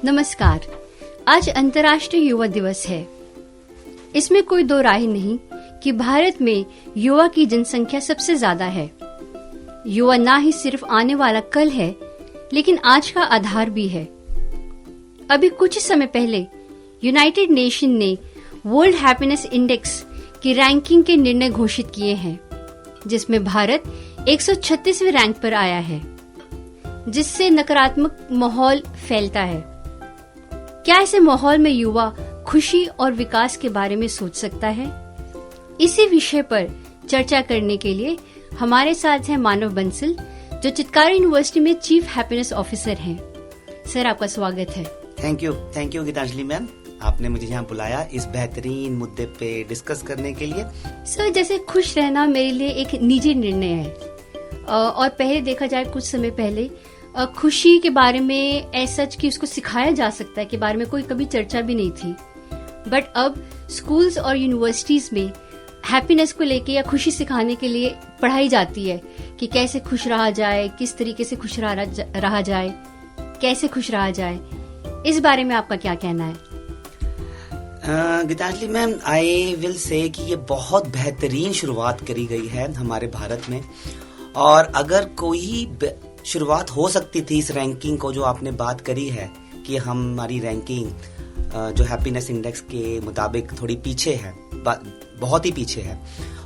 नमस्कार। आज अंतर्राष्ट्रीय युवा दिवस है। इसमें कोई दो राय नहीं कि भारत में युवा की जनसंख्या सबसे ज्यादा है। युवा ना ही सिर्फ आने वाला कल है, लेकिन आज का आधार भी है। अभी कुछ समय पहले यूनाइटेड नेशन ने वर्ल्ड हैप्पीनेस इंडेक्स की रैंकिंग के निर्णय घोषित किए हैं, जिसमें भारत 136वें रैंक पर आया है, जिससे नकारात्मक माहौल फैलता है। क्या ऐसे माहौल में युवा खुशी और विकास के बारे में सोच सकता है? इसी विषय पर चर्चा करने के लिए हमारे साथ हैं मानव बंसल, जो चितकारी यूनिवर्सिटी में चीफ हैप्पीनेस ऑफिसर हैं। सर, आपका स्वागत है। थैंक यू गीतांजलि मैम, आपने मुझे यहाँ बुलाया इस बेहतरीन मुद्दे पे डिस्कस करने के लिए। सर, जैसे खुश रहना मेरे लिए एक निजी निर्णय है, और पहले देखा जाए कुछ समय पहले खुशी के बारे में ऐसा कि उसको सिखाया जा सकता है के बारे में कोई कभी चर्चा भी नहीं थी। बट अब स्कूल्स और यूनिवर्सिटीज में हैप्पीनेस को लेके या खुशी सिखाने के लिए पढ़ाई जाती है कि कैसे खुश रहा जाए, किस तरीके से खुश रहा जाए, कैसे खुश रहा जाए। इस बारे में आपका क्या कहना है? Geetanjali ma'am, I will say कि ये बहुत बेहतरीन शुरुआत करी गई है हमारे भारत में। और अगर कोई शुरुआत हो सकती थी इस रैंकिंग को, जो आपने बात करी है कि हमारी रैंकिंग जो हैप्पीनेस इंडेक्स के मुताबिक थोड़ी पीछे है, बहुत ही पीछे है,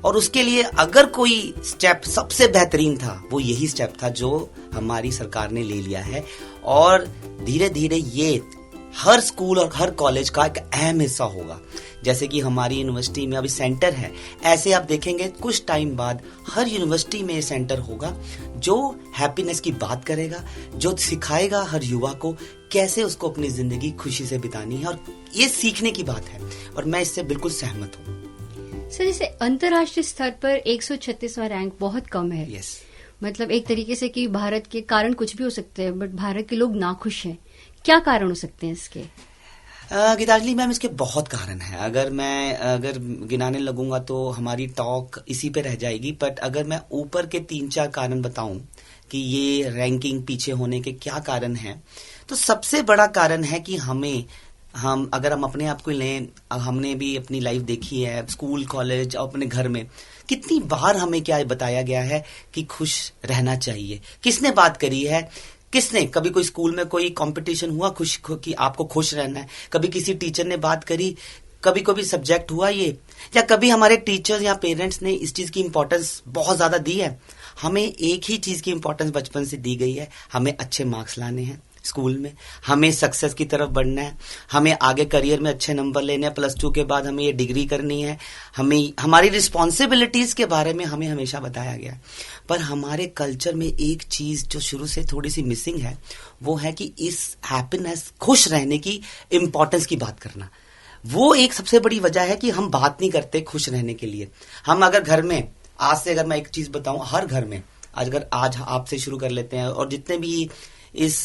और उसके लिए अगर कोई स्टेप सबसे बेहतरीन था, वो यही स्टेप था जो हमारी सरकार ने ले लिया है। और धीरे धीरे ये हर स्कूल और हर कॉलेज का एक अहम हिस्सा होगा। जैसे कि हमारी यूनिवर्सिटी में अभी सेंटर है, ऐसे आप देखेंगे कुछ टाइम बाद हर यूनिवर्सिटी में सेंटर होगा जो हैप्पीनेस की बात करेगा, जो सिखाएगा हर युवा को कैसे उसको अपनी जिंदगी खुशी से बितानी है। और ये सीखने की बात है, और मैं इससे बिल्कुल सहमत हूँ। सर, जैसे अंतर्राष्ट्रीय स्तर पर 136वां रैंक बहुत कम है। यस। मतलब एक तरीके से कि भारत के कारण कुछ भी हो सकते हैं, बट भारत के लोग नाखुश हैं। क्या कारण हो सकते हैं इसके? गीतांजलि मैम, इसके बहुत कारण है। अगर गिनाने लगूंगा तो हमारी टॉक इसी पे रह जाएगी। बट अगर मैं ऊपर के 3-4 कारण बताऊं कि ये रैंकिंग पीछे होने के क्या कारण हैं, तो सबसे बड़ा कारण है कि अगर हम अपने आप को लें, हमने भी अपनी लाइफ देखी है, स्कूल कॉलेज और अपने घर में कितनी बार हमें क्या बताया गया है कि खुश रहना चाहिए। किसने बात करी है? किसने कभी कोई स्कूल में कोई कंपटीशन हुआ कि आपको खुश रहना है? कभी किसी टीचर ने बात करी? कभी सब्जेक्ट हुआ ये? या कभी हमारे टीचर्स या पेरेंट्स ने इस चीज की इंपॉर्टेंस बहुत ज्यादा दी है? हमें एक ही चीज की इंपॉर्टेंस बचपन से दी गई है, हमें अच्छे मार्क्स लाने हैं स्कूल में, हमें सक्सेस की तरफ बढ़ना है, हमें आगे करियर में अच्छे नंबर लेने हैं, +2 के बाद हमें ये डिग्री करनी है, हमें हमारी रिस्पॉन्सिबिलिटीज के बारे में हमें हमेशा बताया गया। पर हमारे कल्चर में एक चीज जो शुरू से थोड़ी सी मिसिंग है, वो है कि इस हैप्पीनेस, खुश रहने की इंपॉर्टेंस की बात करना। वो एक सबसे बड़ी वजह है कि हम बात नहीं करते खुश रहने के लिए। हम अगर घर में, आज से अगर मैं एक चीज बताऊं, हर घर में आज आपसे शुरू कर लेते हैं, और जितने भी इस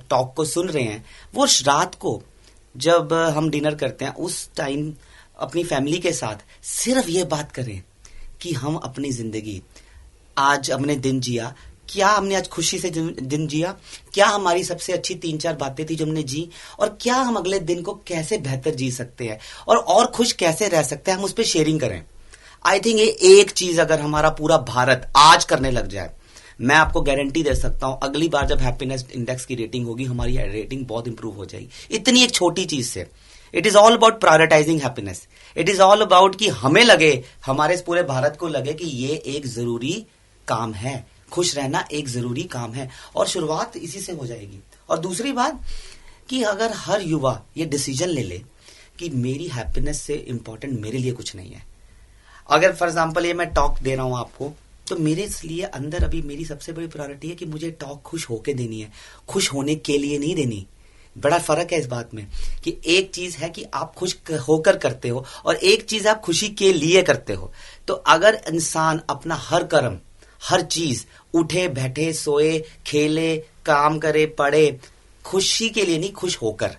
टॉक को सुन रहे हैं, वो रात को जब हम डिनर करते हैं उस टाइम अपनी फैमिली के साथ सिर्फ ये बात करें कि हम अपनी जिंदगी, आज हमने दिन जिया, क्या हमने आज खुशी से दिन जिया, क्या हमारी सबसे अच्छी 3-4 बातें थी जो हमने जी, और क्या हम अगले दिन को कैसे बेहतर जी सकते हैं और खुश कैसे रह सकते हैं, हम उस पर शेयरिंग करें। आई थिंक ये एक चीज अगर हमारा पूरा भारत आज करने लग जाए, मैं आपको गारंटी दे सकता हूं अगली बार जब हैप्पीनेस इंडेक्स की रेटिंग होगी, हमारी रेटिंग बहुत इंप्रूव हो जाएगी। इतनी एक छोटी चीज से। It is all about prioritising happiness. It is all about कि हमें लगे, हमारे इस पूरे भारत को लगे कि ये एक जरूरी काम है, खुश रहना एक जरूरी काम है, और शुरुआत इसी से हो जाएगी। और दूसरी बात कि अगर हर युवा ये डिसीजन ले ले कि मेरी हैप्पीनेस से इंपॉर्टेंट मेरे लिए कुछ नहीं है। अगर फॉर एग्जाम्पल ये मैं टॉक दे रहा हूं आपको, तो मेरे लिए अंदर अभी मेरी सबसे बड़ी प्रायोरिटी है कि मुझे टॉक खुश होके देनी है, खुश होने के लिए नहीं देनी। बड़ा फर्क है इस बात में कि एक चीज है कि आप खुश होकर करते हो, और एक चीज आप खुशी के लिए करते हो। तो अगर इंसान अपना हर कर्म, हर चीज, उठे बैठे सोए खेले काम करे पढ़े, खुशी के लिए नहीं, खुश होकर,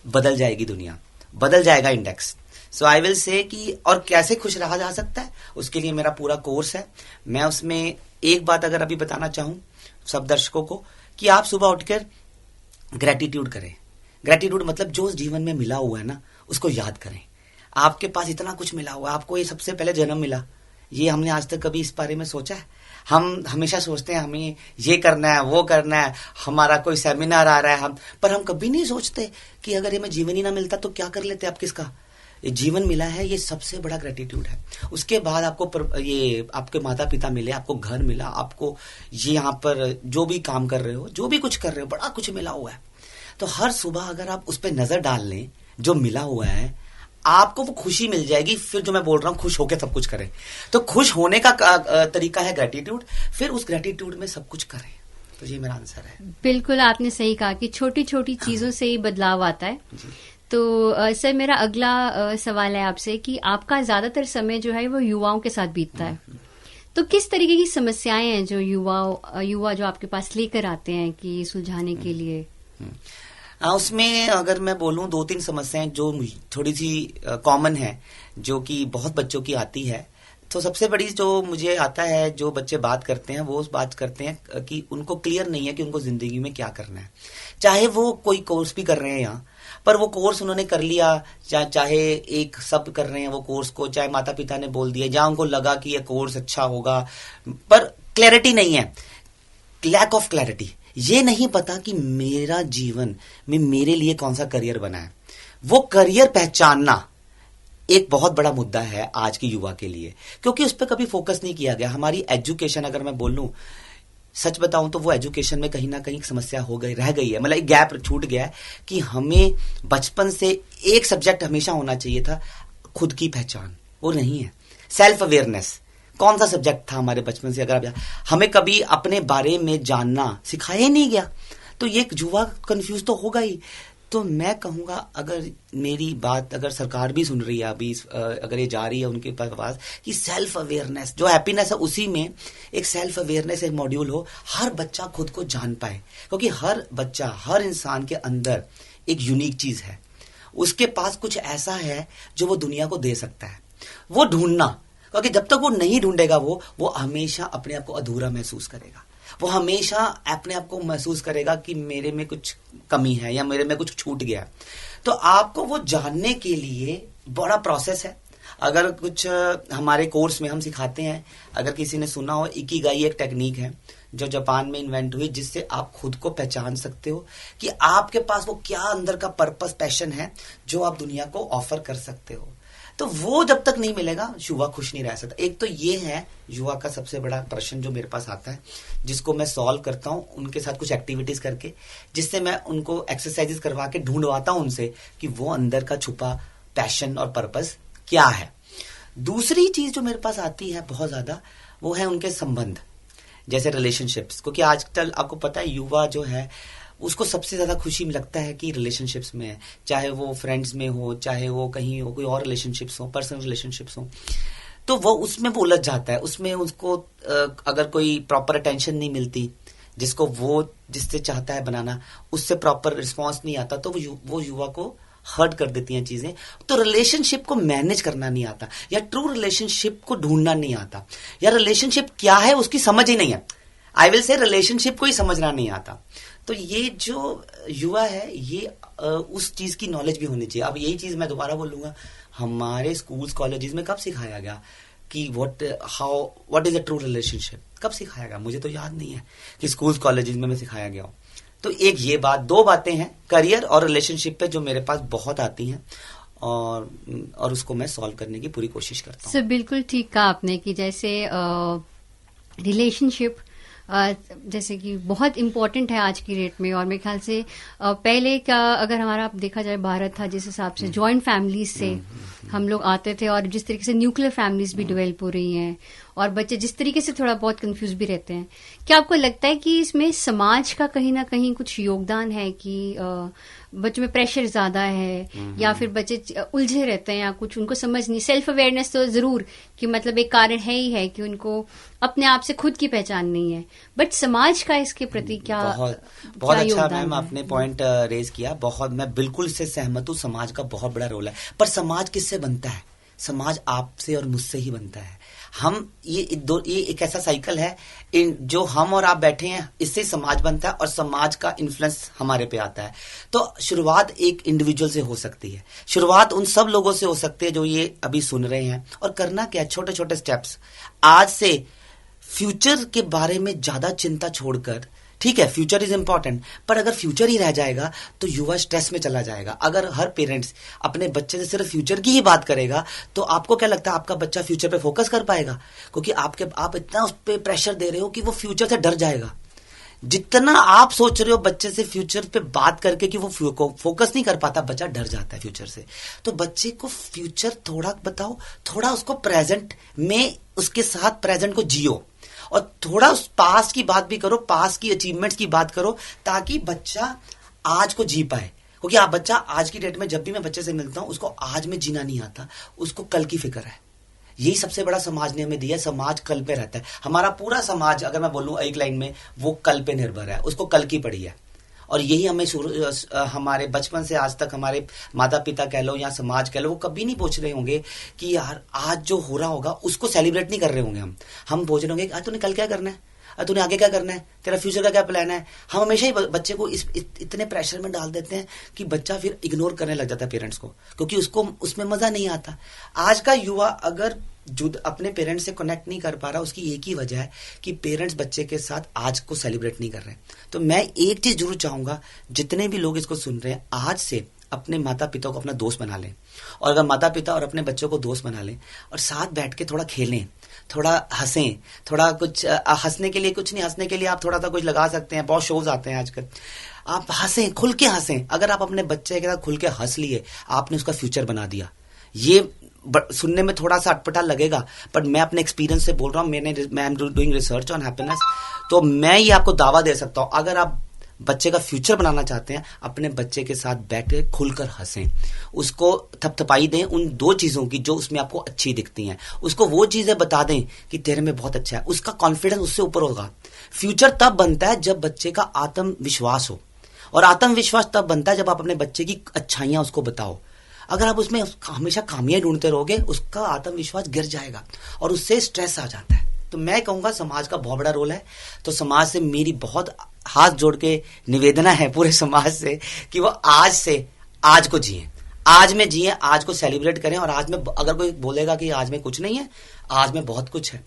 बदल जाएगी दुनिया, बदल जाएगा index. So I will say कि और कैसे खुश रहा जा सकता है, उसके लिए मेरा पूरा कोर्स है। मैं उसमें एक बात अगर अभी बताना चाहूं सब दर्शकों को, कि आप सुबह उठकर ग्रेटिट्यूड करें। ग्रेटिट्यूड मतलब जो जीवन में मिला हुआ है ना उसको याद करें। आपके पास इतना कुछ मिला हुआ है, आपको ये सबसे पहले जन्म मिला, ये हमने आज तक कभी इस बारे में सोचा है? हम हमेशा सोचते हैं हमें ये करना है, वो करना है, हमारा कोई सेमिनार आ रहा है, पर हम कभी नहीं सोचते कि अगर ये में जीवन ही ना मिलता तो क्या कर लेते आप किसका। ये जीवन मिला है, ये सबसे बड़ा ग्रेटिट्यूड है। उसके बाद आपको ये आपके माता पिता मिले, आपको घर मिला, आपको ये यहाँ पर जो भी काम कर रहे हो, जो भी कुछ कर रहे हो, बड़ा कुछ मिला हुआ है। तो हर सुबह अगर आप उस पर नजर डाल लें जो मिला हुआ है, आपको वो खुशी मिल जाएगी। फिर जो मैं बोल रहा हूँ खुश होकर सब कुछ करें, तो खुश होने का तरीका है ग्रेटिट्यूड। फिर उस ग्रेटिट्यूड में सब कुछ करें। तो ये मेरा आंसर है। बिल्कुल आपने सही कहा कि छोटी छोटी चीजों से ही बदलाव आता है। तो सर मेरा अगला सवाल है आपसे कि आपका ज्यादातर समय जो है वो युवाओं के साथ बीतता है, तो किस तरीके की समस्याएं हैं जो युवा जो आपके पास लेकर आते हैं कि सुलझाने के लिए? उसमें अगर मैं बोलूं 2-3 समस्याएं जो थोड़ी सी कॉमन है, जो कि बहुत बच्चों की आती है। तो सबसे बड़ी जो मुझे आता है, जो बच्चे बात करते हैं वो बात करते हैं कि उनको क्लियर नहीं है कि उनको जिंदगी में क्या करना है। चाहे वो कोई कोर्स भी कर रहे हैं यहाँ, पर वो कोर्स उन्होंने कर लिया, चाहे एक सब कर रहे हैं वो कोर्स को, चाहे माता पिता ने बोल दिया, जहां उनको लगा कि ये कोर्स अच्छा होगा, पर क्लैरिटी नहीं है, लैक ऑफ क्लैरिटी। ये नहीं पता कि मेरा जीवन में मेरे लिए कौन सा करियर बना है। वो करियर पहचानना एक बहुत बड़ा मुद्दा है आज की युवा के लिए, क्योंकि उस पर कभी फोकस नहीं किया गया। हमारी एजुकेशन, अगर मैं बोलूं सच बताऊं तो वो एजुकेशन में कहीं ना कहीं समस्या हो गई, रह गई है। मतलब एक गैप छूट गया है कि हमें बचपन से एक सब्जेक्ट हमेशा होना चाहिए था, खुद की पहचान, वो नहीं है। सेल्फ अवेयरनेस कौन सा सब्जेक्ट था हमारे बचपन से? अगर हमें कभी अपने बारे में जानना सिखाया ही नहीं गया, तो ये युवा कंफ्यूज तो होगा ही। तो मैं कहूंगा अगर मेरी बात अगर सरकार भी सुन रही है अभी, अगर ये जा रही है उनके पास, कि सेल्फ अवेयरनेस जो हैप्पीनेस है उसी में एक सेल्फ अवेयरनेस एक मॉड्यूल हो, हर बच्चा खुद को जान पाए। क्योंकि हर बच्चा, हर इंसान के अंदर एक यूनिक चीज है, उसके पास कुछ ऐसा है जो वो दुनिया को दे सकता है। वो ढूंढना, क्योंकि जब तक वो नहीं ढूंढेगा वो हमेशा अपने आप को अधूरा महसूस करेगा। वो हमेशा अपने आप को महसूस करेगा कि मेरे में कुछ कमी है या मेरे में कुछ छूट गया। तो आपको वो जानने के लिए बड़ा प्रोसेस है। अगर कुछ हमारे कोर्स में हम सिखाते हैं, अगर किसी ने सुना हो, इकिगाई एक टेक्निक है जो जापान में इन्वेंट हुई, जिससे आप खुद को पहचान सकते हो कि आपके पास वो क्या अंदर का पर्पस, पैशन है जो आप दुनिया को ऑफर कर सकते हो। तो वो जब तक नहीं मिलेगा युवा खुश नहीं रह सकता। एक तो ये है युवा का सबसे बड़ा प्रश्न जो मेरे पास आता है, जिसको मैं सॉल्व करता हूं उनके साथ कुछ एक्टिविटीज करके, जिससे मैं उनको एक्सरसाइजेस करवा के ढूंढवाता हूं उनसे कि वो अंदर का छुपा पैशन और पर्पस क्या है। दूसरी चीज जो मेरे पास आती है बहुत ज्यादा, वो है उनके संबंध, जैसे रिलेशनशिप्स। क्योंकि आजकल आपको पता है युवा जो है उसको सबसे ज्यादा खुशी लगता है कि रिलेशनशिप्स में है, चाहे वो फ्रेंड्स में हो, चाहे वो कहीं हो, कोई और रिलेशनशिप्स हो, पर्सनल रिलेशनशिप्स हो, तो वो उसमें वो उलझ जाता है। उसमें उसको अगर कोई प्रॉपर अटेंशन नहीं मिलती, जिसको वो जिससे चाहता है बनाना, उससे प्रॉपर रिस्पॉन्स नहीं आता, तो वो युवा को हर्ट कर देती हैं चीजें। तो रिलेशनशिप को मैनेज करना नहीं आता, या ट्रू रिलेशनशिप को ढूंढना नहीं आता, या रिलेशनशिप क्या है उसकी समझ ही नहीं है। आई विल से रिलेशनशिप को ही समझना नहीं आता। तो ये जो युवा है, ये उस चीज की नॉलेज भी होनी चाहिए। अब यही चीज मैं दोबारा बोलूंगा, हमारे स्कूल्स कॉलेजेस में कब सिखाया गया कि what is a true relationship? कब सिखाया गया? मुझे तो याद नहीं है कि स्कूल्स कॉलेजेस में सिखाया गया हो। तो एक ये बात, दो बातें हैं करियर और रिलेशनशिप पे जो मेरे पास बहुत आती हैं, और उसको मैं सॉल्व करने की पूरी कोशिश करता हूँ। सर बिल्कुल ठीक कहा आपने कि जैसे रिलेशनशिप जैसे कि बहुत इम्पोर्टेंट है आज की डेट में। और मेरे ख्याल से पहले का अगर हमारा देखा जाए भारत था जिस हिसाब से जॉइंट फैमिलीज से हम लोग आते थे, और जिस तरीके से न्यूक्लियर फैमिलीज भी डेवलप हो रही हैं, और बच्चे जिस तरीके से थोड़ा बहुत कंफ्यूज भी रहते हैं, क्या आपको लगता है कि इसमें समाज का कहीं ना कहीं कुछ योगदान है कि बच्चों में प्रेशर ज्यादा है, या फिर बच्चे उलझे रहते हैं, या कुछ उनको समझ नहीं? सेल्फ अवेयरनेस तो जरूर कि मतलब एक कारण है ही है कि उनको अपने आप से खुद की पहचान नहीं है, बट समाज का इसके प्रति क्या बहुत अच्छा मैम आपने पॉइंट रेज किया। बहुत, मैं बिल्कुल इससे सहमत हूँ। समाज का बहुत बड़ा रोल है, पर समाज किससे बनता है? समाज आपसे और मुझसे ही बनता है। ये एक ऐसा साइकिल है जो हम और आप बैठे हैं, इससे समाज बनता है और समाज का इन्फ्लुएंस हमारे पे आता है। तो शुरुआत एक इंडिविजुअल से हो सकती है, शुरुआत उन सब लोगों से हो सकती है जो ये अभी सुन रहे हैं। और करना क्या है, छोटे छोटे स्टेप्स। आज से फ्यूचर के बारे में ज्यादा चिंता छोड़कर, ठीक है फ्यूचर इज इंपॉर्टेंट, पर अगर फ्यूचर ही रह जाएगा तो युवा स्ट्रेस में चला जाएगा। अगर हर पेरेंट्स अपने बच्चे से सिर्फ फ्यूचर की ही बात करेगा तो आपको क्या लगता है आपका बच्चा फ्यूचर पे फोकस कर पाएगा? क्योंकि आप इतना उस पर प्रेशर दे रहे हो कि वो फ्यूचर से डर जाएगा। जितना आप सोच रहे हो बच्चे से फ्यूचर पे बात करके कि वो फोकस नहीं कर पाता, बच्चा डर जाता है फ्यूचर से। तो बच्चे को फ्यूचर थोड़ा बताओ, थोड़ा उसको प्रेजेंट में उसके साथ प्रेजेंट को जियो, और थोड़ा उस पास की बात भी करो, पास की अचीवमेंट्स की बात करो, ताकि बच्चा आज को जी पाए। क्योंकि आप बच्चा आज की डेट में, जब भी मैं बच्चे से मिलता हूं, उसको आज में जीना नहीं आता, उसको कल की फिक्र है। यही सबसे बड़ा समाज ने हमें दिया है, समाज कल पे रहता है। हमारा पूरा समाज, अगर मैं बोलूं एक लाइन में, वो कल पे निर्भर है, उसको कल की पड़ी है। और यही हमें हमारे बचपन से आज तक हमारे माता पिता कह लो या समाज कह लो, वो कभी नहीं पूछ रहे होंगे कि यार आज जो हो रहा होगा उसको सेलिब्रेट नहीं कर रहे होंगे। हम पूछ रहे होंगे आज तूने कल क्या करना है, तूने आगे क्या करना है, तेरा फ्यूचर का क्या प्लान है। हम हमेशा ही बच्चे को इतने प्रेशर में डाल देते हैं कि बच्चा फिर इग्नोर करने लग जाता है पेरेंट्स को, क्योंकि उसको उसमें मजा नहीं आता। आज का युवा अगर अपने पेरेंट्स से कनेक्ट नहीं कर पा रहा, उसकी एक ही वजह है कि पेरेंट्स बच्चे के साथ आज को सेलिब्रेट नहीं कर रहे। तो मैं एक चीज जरूर चाहूंगा, जितने भी लोग इसको सुन रहे हैं, आज से अपने माता पिता को अपना दोस्त बना लें। और अगर माता पिता और अपने बच्चों को दोस्त बना लें और साथ बैठ के थोड़ा खेलें, थोड़ा हंसें, थोड़ा कुछ हंसने के लिए कुछ नहीं, हंसने के लिए आप थोड़ा सा कुछ लगा सकते हैं, बहुत शोज आते हैं आजकल। आप हंसें, खुल के हंसें। अगर आप अपने बच्चे के साथ खुल के हंस लिए, आपने उसका फ्यूचर बना दिया। ये सुनने में थोड़ा सा अटपटा लगेगा, पर मैं अपने एक्सपीरियंस से बोल रहा हूँ। मैं am doing research on happiness, तो मैं ये आपको दावा दे सकता हूँ, अगर आप बच्चे का फ्यूचर बनाना चाहते हैं, अपने बच्चे के साथ बैठे खुलकर हंसें, उसको थपथपाई दें उन दो चीजों की जो उसमें आपको अच्छी दिखती हैं, उसको वो चीजें बता दें कि तेरे में बहुत अच्छा है, उसका कॉन्फिडेंस उससे ऊपर होगा। फ्यूचर तब बनता है जब बच्चे का आत्मविश्वास हो, और आत्मविश्वास तब बनता है जब आप अपने बच्चे की अच्छाइयां उसको बताओ। अगर आप उसमें हमेशा खामियां ढूंढते रहोगे, उसका आत्मविश्वास गिर जाएगा और उससे स्ट्रेस आ जाता है। तो मैं कहूंगा समाज का बहुत बड़ा रोल है। तो समाज से मेरी बहुत हाथ जोड़ के निवेदना है पूरे समाज से कि वो आज से आज को जिए, आज में जिए, आज को सेलिब्रेट करें। और आज में अगर कोई बोलेगा कि आज में कुछ नहीं है, आज में बहुत कुछ है।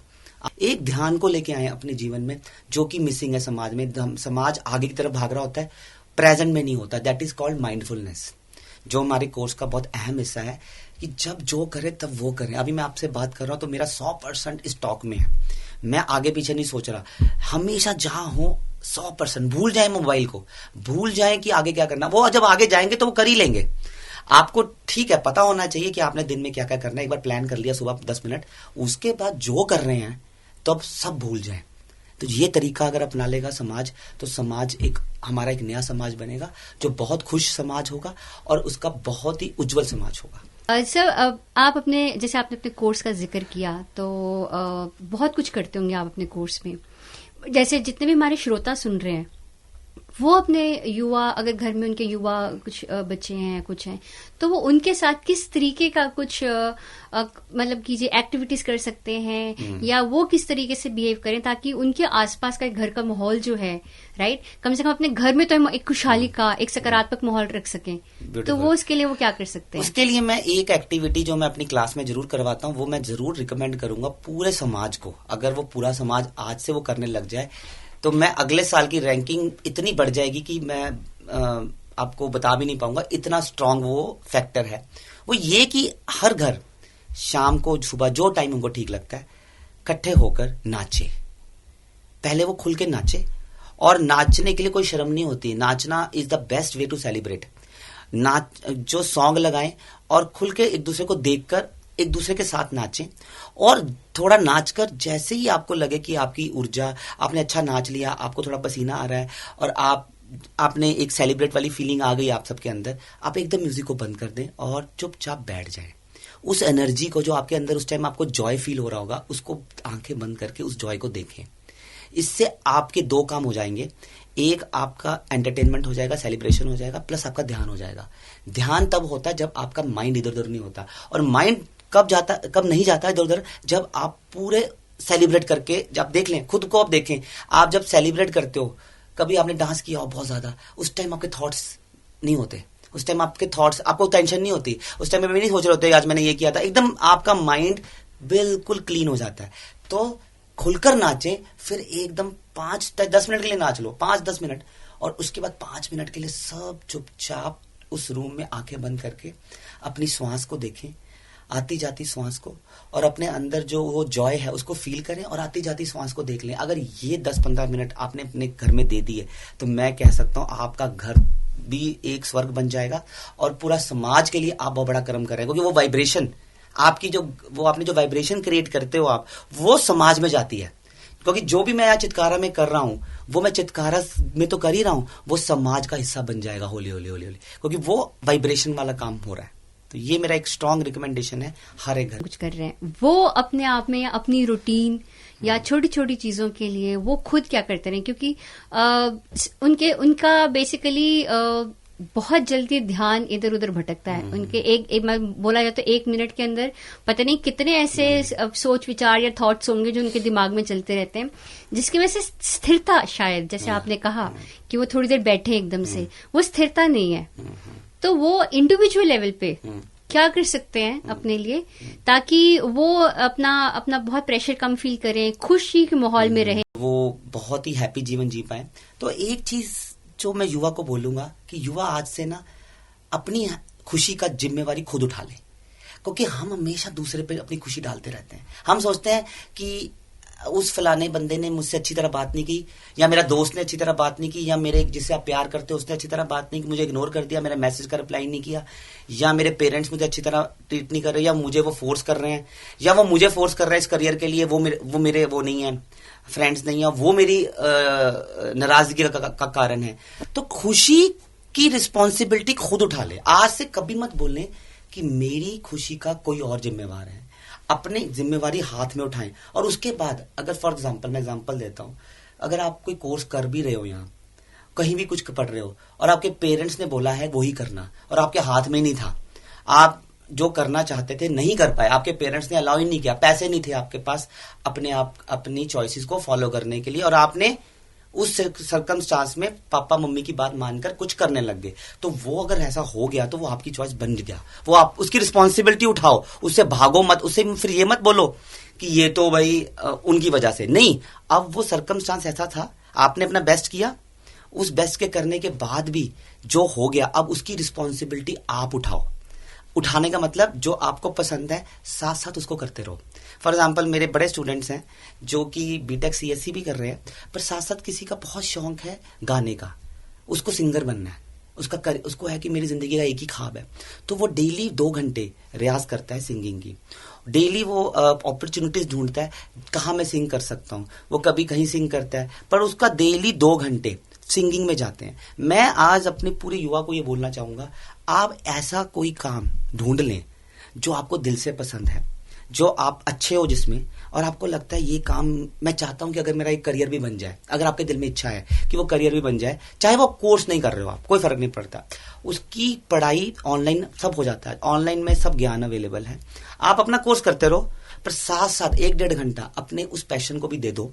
एक ध्यान को लेके आए अपने जीवन में, जो कि मिसिंग है समाज में। समाज आगे की तरफ भाग रहा होता है, प्रेजेंट में नहीं होता। दैट इज कॉल्ड माइंडफुलनेस, जो हमारे कोर्स का बहुत अहम हिस्सा है कि जब जो करे तब वो करें। अभी मैं आपसे बात कर रहा हूं तो मेरा 100% स्टॉक में है, मैं आगे पीछे नहीं सोच रहा। हमेशा जहां हो 100% भूल जाए, मोबाइल को भूल जाए कि आगे क्या करना। वो जब आगे जाएंगे तो वो कर ही लेंगे। आपको ठीक है पता होना चाहिए कि आपने दिन में क्या क्या करना है। एक बार प्लान कर लिया सुबह 10 मिनट, उसके बाद जो कर रहे हैं तो अब सब भूल जाए। तो ये तरीका अगर अपना लेगा समाज, तो समाज हमारा एक नया समाज बनेगा, जो बहुत खुश समाज होगा और उसका बहुत ही उज्जवल समाज होगा। सर, आप अपने, जैसे आपने अपने कोर्स का जिक्र किया, तो बहुत कुछ करते होंगे आप अपने कोर्स में। जैसे जितने भी हमारे श्रोता सुन रहे हैं, वो अपने युवा, अगर घर में उनके युवा कुछ बच्चे हैं, कुछ हैं, तो वो उनके साथ किस तरीके का कुछ मतलब कीजिए एक्टिविटीज कर सकते हैं, या वो किस तरीके से बिहेव करें ताकि उनके आसपास का घर का माहौल जो है, राइट, कम से कम अपने घर में तो हम एक खुशहाली का, एक सकारात्मक माहौल रख सकें। तो वो उसके लिए वो क्या कर सकते हैं? उसके लिए मैं एक एक्टिविटी जो मैं अपनी क्लास में जरूर करवाता हूँ, वो मैं जरूर रिकमेंड करूंगा पूरे समाज को। अगर वो पूरा समाज आज से वो करने लग जाए, तो मैं अगले साल की रैंकिंग इतनी बढ़ जाएगी कि मैं आपको बता भी नहीं पाऊंगा, इतना स्ट्रांग वो फैक्टर है। वो ये कि हर घर शाम को, सुबह, जो टाइम उनको ठीक लगता है, इकट्ठे होकर नाचे। पहले वो खुल के नाचे, और नाचने के लिए कोई शर्म नहीं होती। नाचना is the best way to celebrate. जो सॉन्ग लगाएं और खुल के एक दूसरे को देखकर एक दूसरे के साथ नाचें, और थोड़ा नाचकर जैसे ही आपको लगे कि आपकी ऊर्जा, आपने अच्छा नाच लिया, आपको थोड़ा पसीना आ रहा है और आपने एक सेलिब्रेट वाली फीलिंग आ गई आप सबके अंदर, आप एकदम म्यूजिक को बंद कर दें और चुपचाप बैठ जाएं। उस एनर्जी को जो आपके अंदर उस टाइम आपको जॉय फील हो रहा होगा, उसको आंखें बंद करके उस जॉय को देखें। इससे आपके दो काम हो जाएंगे। एक, आपका एंटरटेनमेंट हो जाएगा, सेलिब्रेशन हो जाएगा, प्लस आपका ध्यान हो जाएगा। ध्यान तब होता है जब आपका माइंड इधर उधर नहीं होता, और माइंड कब नहीं जाता इधर उधर, जब आप पूरे सेलिब्रेट करके, जब देख लें खुद को, आप देखें आप जब सेलिब्रेट करते हो, कभी आपने डांस किया हो बहुत ज्यादा, उस टाइम आपके थॉट्स नहीं होते, उस टाइम आपके थॉट्स, आपको टेंशन नहीं होती, उस टाइम में भी नहीं सोच रहे होते आज मैंने ये किया था, एकदम आपका माइंड बिल्कुल क्लीन हो जाता है। तो खुलकर नाचे, फिर एकदम 5-10 मिनट के लिए नाच लो, 5-10 मिनट, और उसके बाद 5 मिनट के लिए सब चुपचाप उस रूम में आंखें बंद करके अपनी श्वास को देखें, आती जाती श्वास को, और अपने अंदर जो वो जॉय है उसको फील करें, और आती जाती श्वास को देख लें। अगर ये 10-15 मिनट आपने अपने घर में दे दिए, तो मैं कह सकता हूं आपका घर भी एक स्वर्ग बन जाएगा, और पूरा समाज के लिए आप बहुत बड़ा कर्म कर रहे हैं, क्योंकि वो वाइब्रेशन आपकी आपने जो वाइब्रेशन क्रिएट करते हो आप, वो समाज में जाती है। क्योंकि जो भी मैं यहाँ चित्कारा में कर रहा हूं, वो मैं चित्कारा में तो कर ही रहा हूं, वो समाज का हिस्सा बन जाएगा होली होली होली होली, क्योंकि वो वाइब्रेशन वाला काम हो रहा है। तो ये मेरा एक स्ट्रांग रिकमेंडेशन है हर एक घर कुछ कर रहे हैं वो अपने आप में, या अपनी रूटीन या छोटी छोटी चीजों के लिए वो खुद क्या करते रहे, क्योंकि उनका बेसिकली बहुत जल्दी ध्यान इधर उधर भटकता है। उनके एक मैं बोला जाए तो 1 मिनट के अंदर पता नहीं कितने ऐसे सोच विचार या थॉट्स होंगे जो उनके दिमाग में चलते रहते हैं, जिसकी वजह से स्थिरता, शायद जैसे आपने कहा कि वो थोड़ी देर बैठे एकदम से, वो स्थिरता नहीं है। तो वो इंडिविजुअल लेवल पे क्या कर सकते हैं अपने लिए, ताकि वो अपना बहुत प्रेशर कम फील करें, खुशी के माहौल में रहें, वो बहुत ही हैप्पी जीवन जी पाए। तो एक चीज जो मैं युवा को बोलूंगा कि युवा आज से ना अपनी खुशी का जिम्मेवारी खुद उठा ले, क्योंकि हम हमेशा दूसरे पे अपनी खुशी डालते रहते हैं। हम सोचते हैं कि उस फलाने बंदे ने मुझसे अच्छी तरह बात नहीं की, या मेरा दोस्त ने अच्छी तरह बात नहीं की, या मेरे जिससे आप प्यार करते हो उसने अच्छी तरह बात नहीं की, मुझे इग्नोर कर दिया, मेरा मैसेज का रिप्लाई नहीं किया, या मेरे पेरेंट्स मुझे अच्छी तरह ट्रीट नहीं कर रहे, या मुझे वो फोर्स कर रहे हैं, या वो मुझे फोर्स कर रहे हैं इस करियर के लिए, वो मेरे वो नहीं है, फ्रेंड्स नहीं है, वो मेरी नाराजगी का कारण है। तो खुशी की रिस्पॉन्सिबिलिटी खुद उठा ले। आज से कभी मत बोलने कि मेरी खुशी का कोई और जिम्मेवार है। अपनी जिम्मेवारी हाथ में उठाएं। और उसके बाद अगर फॉर एग्जांपल, मैं एग्जांपल देता हूं, अगर आप कोई कोर्स कर भी रहे हो, यहाँ कहीं भी कुछ पढ़ रहे हो, और आपके पेरेंट्स ने बोला है वही करना, और आपके हाथ में नहीं था, आप जो करना चाहते थे नहीं कर पाए, आपके पेरेंट्स ने अलाउ ही नहीं किया, पैसे नहीं थे आपके पास अपनी चॉइसेस को फॉलो करने के लिए, और आपने उस सर्कमस्टांस में पापा मम्मी की बात मानकर कुछ करने लग गए, तो वो अगर ऐसा हो गया तो वो आपकी चॉइस बन गया, वो आप उसकी रिस्पॉन्सिबिलिटी उठाओ, उससे भागो मत, उससे फिर ये मत बोलो कि ये तो भाई उनकी वजह से नहीं। अब वो सर्कमस्टांस ऐसा था, आपने अपना बेस्ट किया, उस बेस्ट के करने के बाद भी जो हो गया, अब उसकी रिस्पॉन्सिबिलिटी आप उठाओ। उठाने का मतलब जो आपको पसंद है साथ साथ उसको करते रहो। फॉर एग्जाम्पल, मेरे बड़े स्टूडेंट्स हैं जो कि बीटेक सीएससी भी कर रहे हैं, पर साथ साथ किसी का बहुत शौक है गाने का, उसको सिंगर बनना है, उसको है कि मेरी जिंदगी का एक ही ख्वाब है, तो वो डेली 2 घंटे रियाज करता है सिंगिंग की। डेली वो अपॉर्चुनिटीज ढूंढता है कहाँ मैं सिंग कर सकता हूँ, वो कभी कहीं सिंग करता है, पर उसका डेली 2 घंटे सिंगिंग में जाते हैं। मैं आज अपने पूरे युवा को ये बोलना चाहूंगा, आप ऐसा कोई काम ढूंढ लें जो आपको दिल से पसंद है, जो आप अच्छे हो जिसमें, और आपको लगता है ये काम मैं चाहता हूं कि अगर मेरा एक करियर भी बन जाए, अगर आपके दिल में इच्छा है कि वो करियर भी बन जाए, चाहे वो कोर्स नहीं कर रहे हो आप, कोई फर्क नहीं पड़ता, उसकी पढ़ाई ऑनलाइन सब हो जाता है, ऑनलाइन में सब ज्ञान अवेलेबल है, आप अपना कोर्स करते रहो, पर साथ साथ 1-1.5 घंटा अपने उस पैशन को भी दे दो,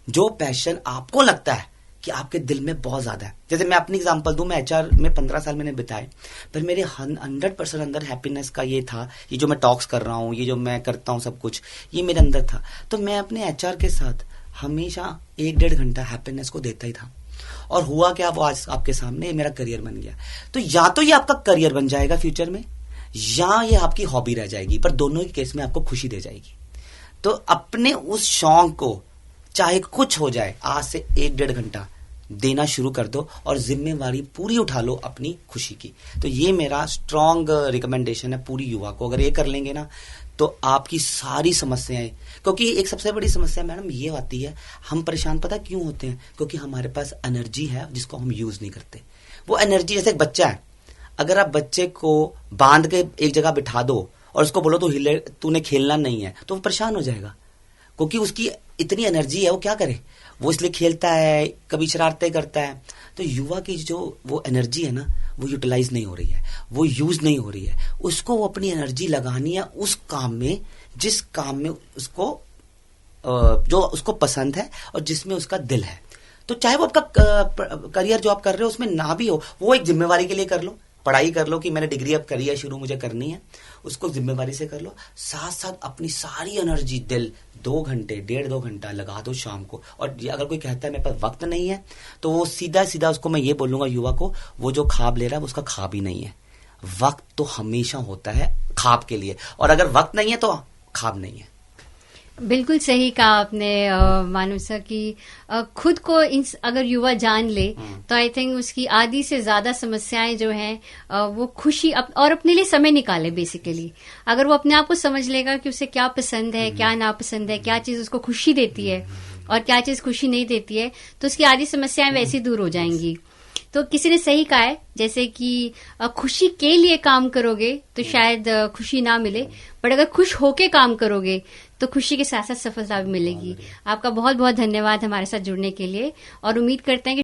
जो पैशन आपको लगता है कि आपके दिल में बहुत ज्यादा है। जैसे मैं अपनी एग्जांपल दूं, मैं एचआर में 15 साल मैंने बिताए, पर मेरे 100% अंदर हैप्पीनेस का ये था, ये जो मैं टॉक्स कर रहा हूँ, ये जो मैं करता हूँ, सब कुछ ये मेरे अंदर था, तो मैं अपने एचआर के साथ हमेशा 1-1.5 घंटा हैप्पीनेस को देता ही था। और हुआ क्या, वो आज आपके सामने मेरा करियर बन गया। तो या तो ये आपका करियर बन जाएगा फ्यूचर में, या ये आपकी हॉबी रह जाएगी, पर दोनों ही केस में आपको खुशी दे जाएगी। तो अपने उस शौक को चाहे कुछ हो जाए, आज से 1-1.5 घंटा देना शुरू कर दो, और जिम्मेवारी पूरी उठा लो अपनी खुशी की। तो ये मेरा स्ट्रांग रिकमेंडेशन है पूरी युवा को। अगर ये कर लेंगे ना, तो आपकी सारी समस्याएं, क्योंकि एक सबसे बड़ी समस्या मैडम ये आती है, हम परेशान पता क्यों होते हैं, क्योंकि हमारे पास एनर्जी है जिसको हम यूज नहीं करते। वो एनर्जी, जैसे एक बच्चा है, अगर आप बच्चे को बांध के एक जगह बिठा दो और उसको बोलो तूने खेलना नहीं है, तो वो परेशान हो जाएगा, क्योंकि उसकी इतनी एनर्जी है, वो क्या करे, वो इसलिए खेलता है, कभी शरारतें करता है। तो युवा की जो वो एनर्जी है ना, वो यूटिलाइज नहीं हो रही है, वो यूज नहीं हो रही है, उसको वो अपनी एनर्जी लगानी है उस काम में जिस काम में उसको जो उसको पसंद है और जिसमें उसका दिल है। तो चाहे वो आपका करियर जो आप कर रहे हो उसमें ना भी हो, वो एक जिम्मेवारी के लिए कर लो, पढ़ाई कर लो कि मैंने डिग्री अब करी है शुरू, मुझे करनी है, उसको जिम्मेवारी से कर लो। साथ साथ अपनी सारी एनर्जी, दिल 2 घंटे 1.5-2 घंटा लगा दो शाम को। और अगर कोई कहता है मेरे पास वक्त नहीं है, तो वो सीधा सीधा उसको मैं ये बोलूंगा युवा को, वो जो ख्वाब ले रहा है वो उसका ख्वाब ही नहीं है। वक्त तो हमेशा होता है ख्वाब के लिए, और अगर वक्त नहीं है तो ख्वाब नहीं है। बिल्कुल सही कहा आपने मानव सर कि खुद को अगर युवा जान ले तो आई थिंक उसकी आधी से ज्यादा समस्याएं जो हैं वो खुशी और अपने लिए समय निकाले। बेसिकली अगर वो अपने आप को समझ लेगा कि उसे क्या पसंद है, क्या नापसंद है, क्या चीज उसको खुशी देती है और क्या चीज खुशी नहीं देती है, तो उसकी आधी समस्याएं वैसे ही दूर हो जाएंगी। तो किसी ने सही कहा है जैसे कि खुशी के लिए काम करोगे तो शायद खुशी ना मिले, बट अगर खुश होके काम करोगे तो खुशी के साथ साथ सफलता भी मिलेगी। आपका बहुत बहुत धन्यवाद हमारे साथ जुड़ने के लिए, और उम्मीद करते हैं कि